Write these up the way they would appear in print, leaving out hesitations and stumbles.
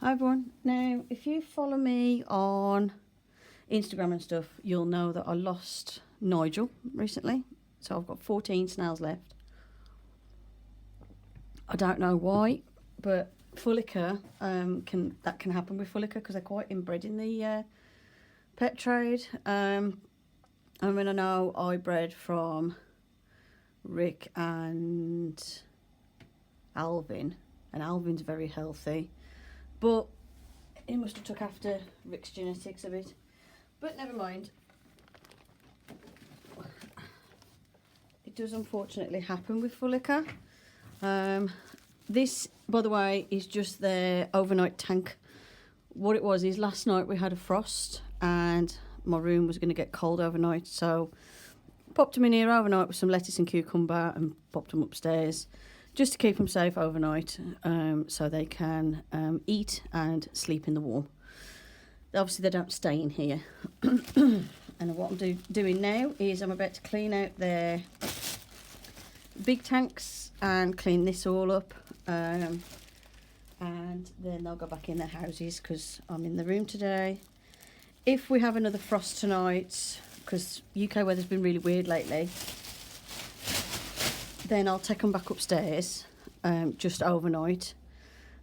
Hi everyone. Now, if you follow me on Instagram and stuff, you'll know that I lost Nigel recently. So I've got 14 snails left. I don't know why, but Fullica, that can happen with Fullica because they're quite inbred in the pet trade. I mean, I know I bred from Rick and Alvin, and Alvin's very healthy. But he must have took after Rick's genetics a bit. But never mind. It does unfortunately happen with Fullica. This, by the way, is just their overnight tank. What it was is last night we had a frost and my room was going to get cold overnight. So popped them in here overnight with some lettuce and cucumber and popped them upstairs, just to keep them safe overnight, so they can eat and sleep in the warm. Obviously, they don't stay in here. And what I'm doing now is I'm about to clean out their big tanks and clean this all up. And then they'll go back in their houses because I'm in the room today. If we have another frost tonight, because UK weather's been really weird lately, then I'll take them back upstairs just overnight,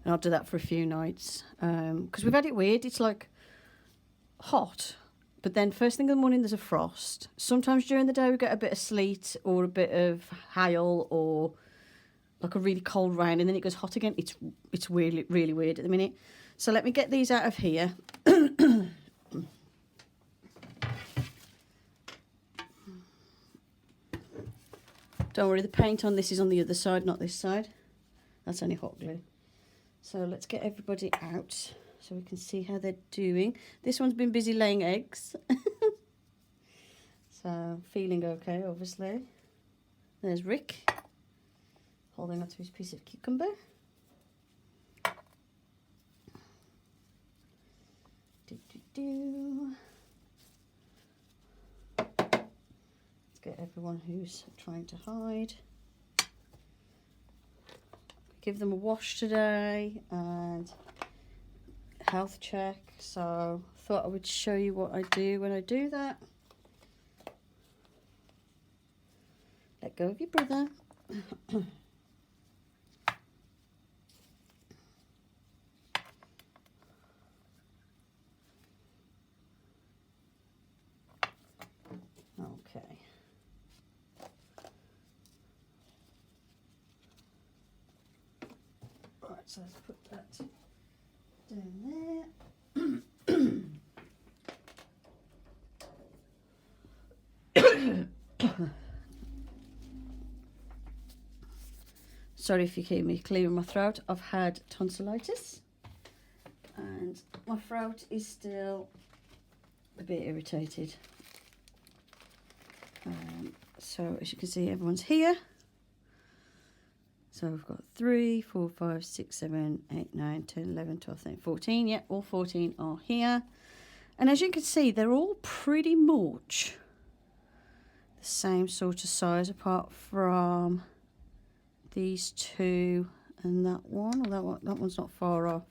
and I'll do that for a few nights because we've had it weird. It's like hot, but then first thing in the morning there's a frost. Sometimes during the day we get a bit of sleet or a bit of hail or like a really cold rain, and then it goes hot again. It's really, really weird at the minute. So let me get these out of here. Don't worry, the paint on this is on the other side, not this side. That's only hot glue. So let's get everybody out so we can see how they're doing. This one's been busy laying eggs. So feeling okay, obviously. There's Rick holding onto his piece of cucumber. Get everyone who's trying to hide. Give them a wash today and health check. So thought I would show you what I do when I do that. Let go of your brother. Okay. Right, so let's put that down there. Sorry if you hear me clearing my throat. I've had tonsillitis and my throat is still a bit irritated. So as you can see, everyone's here. So we've got 3, 4, 5, 6, 7, 8, 9, 10, 11, 12, 13, 14. Yeah, all 14 are here. And as you can see, they're all pretty much the same sort of size apart from these two and that one. Or that one's not far off.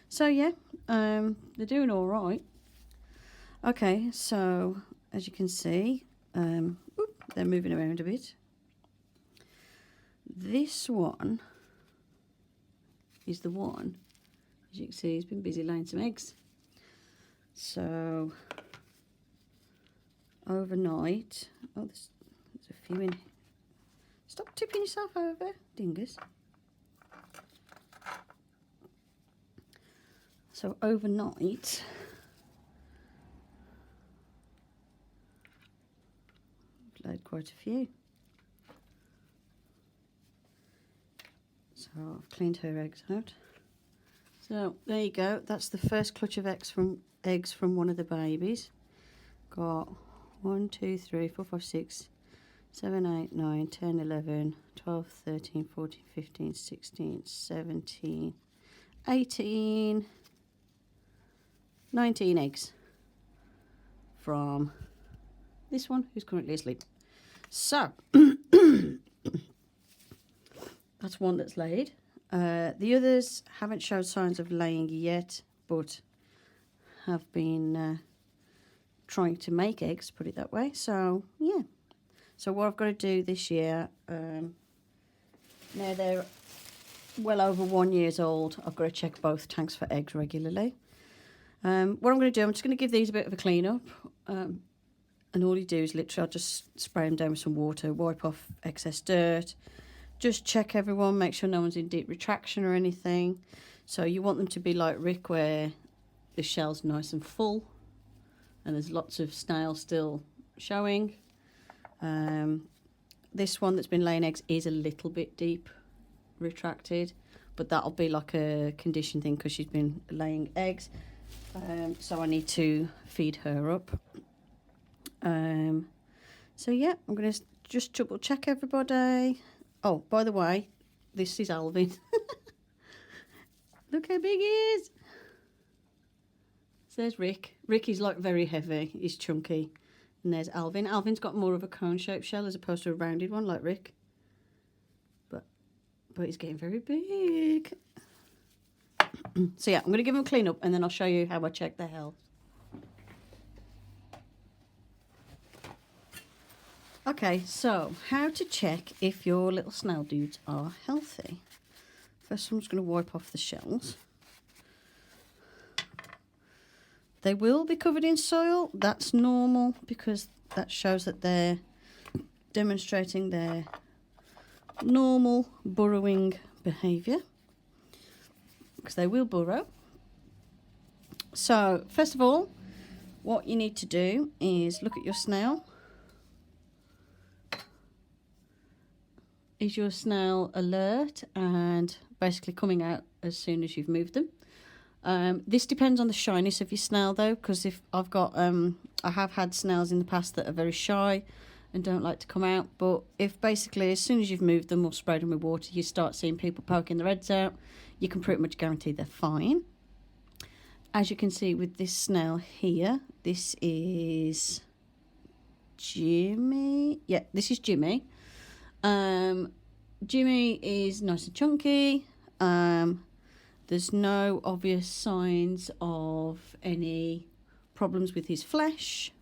So yeah, they're doing all right. Okay, so as you can see, they're moving around a bit. This one is the one, as you can see, he's been busy laying some eggs. So overnight, oh, there's a few in. Stop tipping yourself over, dingus. So overnight, I've laid quite a few. So I've cleaned her eggs out. So there you go. That's the first clutch of eggs from one of the babies. Got 1, 2, 3, 4, 5, 6, 7, 8, 9, 10, 11, 12, 13, 14, 15, 16, 17, 18, 19 eggs from this one who's currently asleep. So that's one that's laid. The others haven't showed signs of laying yet, but have been trying to make eggs, put it that way. So, yeah. So what I've got to do this year, now they're well over 1 year old, I've got to check both tanks for eggs regularly. What I'm going to do, I'm just going to give these a bit of a clean up. And all you do is literally, I'll just spray them down with some water, wipe off excess dirt, just check everyone, make sure no one's in deep retraction or anything. So you want them to be like Rick, where the shell's nice and full and there's lots of snails still showing. This one that's been laying eggs is a little bit deep retracted, but that'll be like a condition thing because she's been laying eggs. So I need to feed her up. So yeah, I'm going to just double check everybody. Oh, by the way, this is Alvin. Look how big he is. So there's Rick. Rick is like very heavy. He's chunky. And there's Alvin. Alvin's got more of a cone-shaped shell as opposed to a rounded one like Rick. But he's getting very big. So yeah, I'm going to give him a clean up and then I'll show you how I check their health. Okay, so how to check if your little snail dudes are healthy. First, I'm just going to wipe off the shells. They will be covered in soil. That's normal because that shows that they're demonstrating their normal burrowing behaviour. Because they will burrow. So, first of all, what you need to do is look at your snail. Is your snail alert and basically coming out as soon as you've moved them? This depends on the shyness of your snail though, because if I've got, I have had snails in the past that are very shy and don't like to come out, but if basically as soon as you've moved them or sprayed them with water, you start seeing people poking their heads out, you can pretty much guarantee they're fine. As you can see with this snail here, this is Jimmy. Yeah, this is Jimmy. Jimmy is nice and chunky. There's no obvious signs of any problems with his flesh,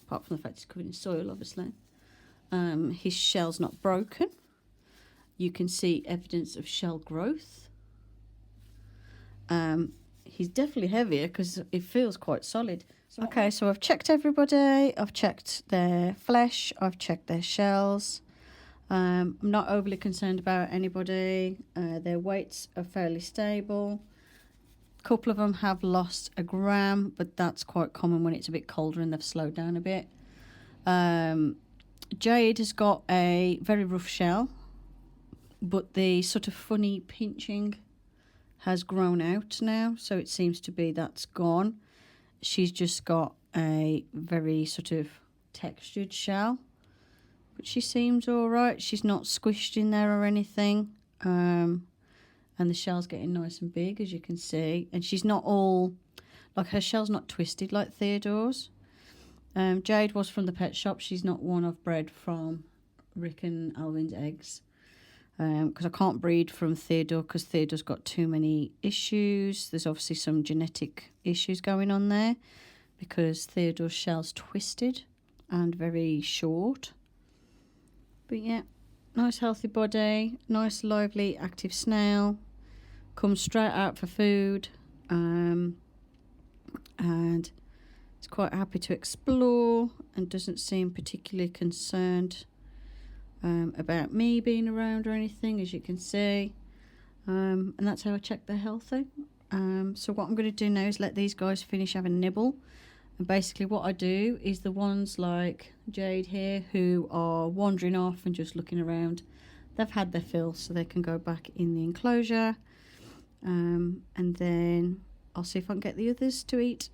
apart from the fact he's covered in soil, obviously. His shell's not broken. You can see evidence of shell growth. He's definitely heavier because it feels quite solid. Okay, so I've checked everybody. I've checked their flesh. I've checked their shells. I'm not overly concerned about anybody. Their weights are fairly stable. A couple of them have lost a gram, but that's quite common when it's a bit colder and they've slowed down a bit. Jade has got a very rough shell, but the sort of funny pinching has grown out now, so it seems to be that's gone. She's just got a very sort of textured shell, but she seems all right. She's not squished in there or anything, and the shell's getting nice and big, as you can see, and she's not all, like her shell's not twisted like Theodore's. Jade was from the pet shop. She's not one I've bred from Rick and Alvin's eggs, because I can't breed from Theodore because Theodore's got too many issues. There's obviously some genetic issues going on there because Theodore's shell's twisted and very short. But yeah, nice healthy body, nice lively active snail, comes straight out for food, and is quite happy to explore and doesn't seem particularly concerned about me being around or anything, as you can see. And that's how I check they're healthy. So what I'm going to do now is let these guys finish having a nibble. And basically what I do is the ones like Jade here who are wandering off and just looking around, they've had their fill, so they can go back in the enclosure. And then I'll see if I can get the others to eat